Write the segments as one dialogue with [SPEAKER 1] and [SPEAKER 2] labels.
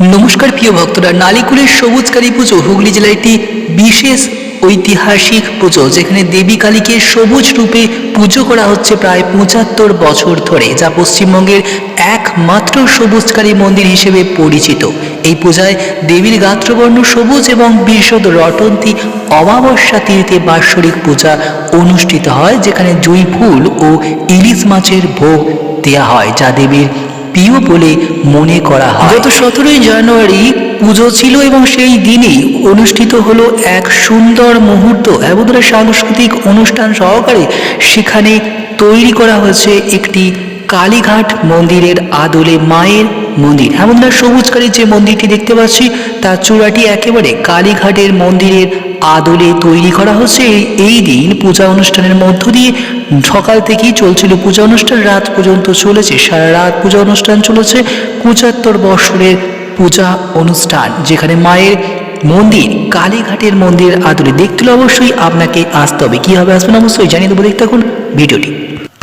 [SPEAKER 1] নমস্কার প্রিয় ভক্তরা, নালিকুলের সবুজকালী পুজো হুগলি জেলার একটি বিশেষ ঐতিহাসিক পুজো, যেখানে দেবী কালীকে সবুজ রূপে পুজো করা হচ্ছে প্রায় ৭৫ বছর ধরে, যা পশ্চিমবঙ্গের একমাত্র সবুজকালী মন্দির হিসেবে পরিচিত। এই পূজায় দেবীর গাত্রবর্ণ সবুজ এবং বিশদ রটন্তী অমাবস্যা তিথিতে বাৎসরিক পূজা অনুষ্ঠিত হয়, যেখানে জুঁই ফুল ও ইলিশ মাছের ভোগ দেওয়া হয়, যা দেবীর প্রিয় বলে মনে করা হয়। গত ১৭ই জানুয়ারি পুজো ছিল এবং সেই দিনেই অনুষ্ঠিত হলো এক সুন্দর মুহূর্ত এবং সাংস্কৃতিক অনুষ্ঠান সহকারে সেখানে তৈরি করা হয়েছে একটি কালীঘাট মন্দিরের আদলে মায়ের মন্দির। আমরা সবুজকালীর যে মন্দিরটি দেখতে পাচ্ছি তার চূড়াটি একেবারে কালীঘাটের মন্দিরের আদলে তৈরি করা হচ্ছে। এই দিন পূজা অনুষ্ঠানের মধ্য দিয়ে সকাল থেকেই চলছিল পূজা অনুষ্ঠান, রাত পর্যন্ত চলেছে, সারা রাত পূজা অনুষ্ঠান চলেছে। ৭৫ বছরের পূজা অনুষ্ঠান, যেখানে মায়ের মন্দির কালীঘাটের মন্দিরের আদলে দেখতে হলে অবশ্যই আপনাকে আসতে হবে। কীভাবে আসবেন অবশ্যই জানিয়ে দেবো, দেখতে থাকুন ভিডিওটি।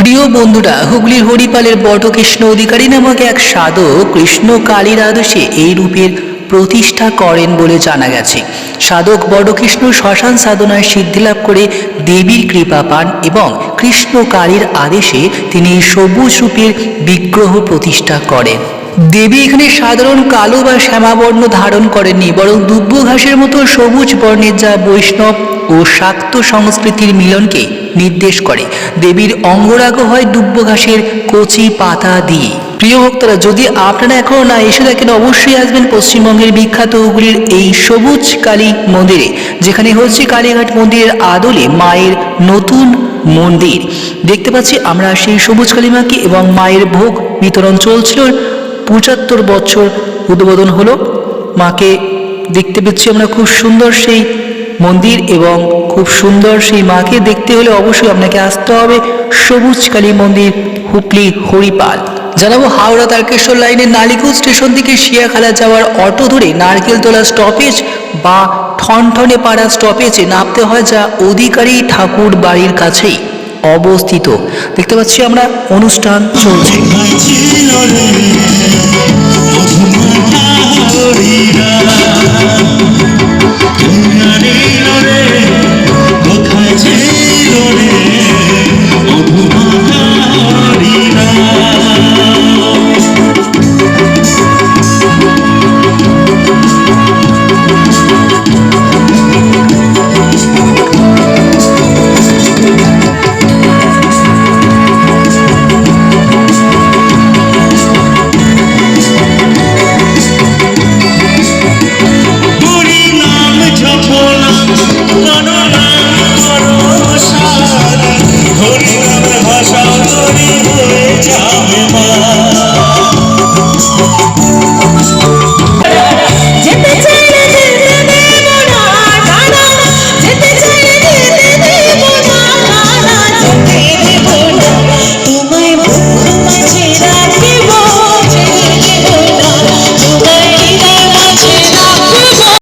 [SPEAKER 1] প্রিয় বন্ধুরা, হুগলির হরিপালের বটকৃষ্ণ অধিকারী নামক এক সাধক কৃষ্ণ কালীর আদর্শে এই রূপের প্রতিষ্ঠা করেন বলে জানা গেছে। সাধক বটকৃষ্ণ শ্মশান সাধনায় সিদ্ধিলাভ করে দেবীর কৃপা পান এবং কৃষ্ণ কালীর আদেশে তিনি সবুজ রূপের বিগ্রহ প্রতিষ্ঠা করেন। দেবী এখানে সাধারণ কালো বা শ্যামাবর্ণ ধারণ করেননি, বরং দুব্য ঘাসের মতো সবুজ বর্ণের, যা বৈষ্ণব ও শাক্ত সংস্কৃতির মিলনকে নির্দেশ করে। দেবীর অঙ্গরাগ হয় দুব্য ঘাসের কচি পাতা দিয়ে। প্রিয় ভক্তরা, যদি আপনারা এখনও না এসে থাকেন অবশ্যই আসবেন পশ্চিমবঙ্গের বিখ্যাত হুগলির এই সবুজ কালী মন্দিরে, যেখানে হচ্ছে কালীঘাট মন্দিরের আদলে মায়ের নতুন মন্দির দেখতে পাচ্ছি আমরা। সেই সবুজ কালী মাকে এবং মায়ের ভোগ বিতরণ চলছিল। ৭৫ বছর উদ্বোধন হলো, মাকে দেখতে পাচ্ছি আমরা। খুব সুন্দর সেই মন্দির এবং খুব সুন্দর সেই মাকে দেখতে হলে অবশ্যই আপনাকে আসতে হবে সবুজ কালী মন্দির, হুগলি হরিপাল। জানাবো, হাওড়া তারকেশ্বর লাইনের নালিকুল স্টেশন থেকে শিয়াখালা যাওয়ার অটো ধরে নারকেলতলা স্টপেজ বা ঠনঠনে পাড়া স্টপেজে নামতে হয়, যা অধিকারী ঠাকুর বাড়ির কাছেই অবস্থিত। দেখতে পাচ্ছি আমরা অনুষ্ঠান চলছে।
[SPEAKER 2] হরি নামে ভাষা করি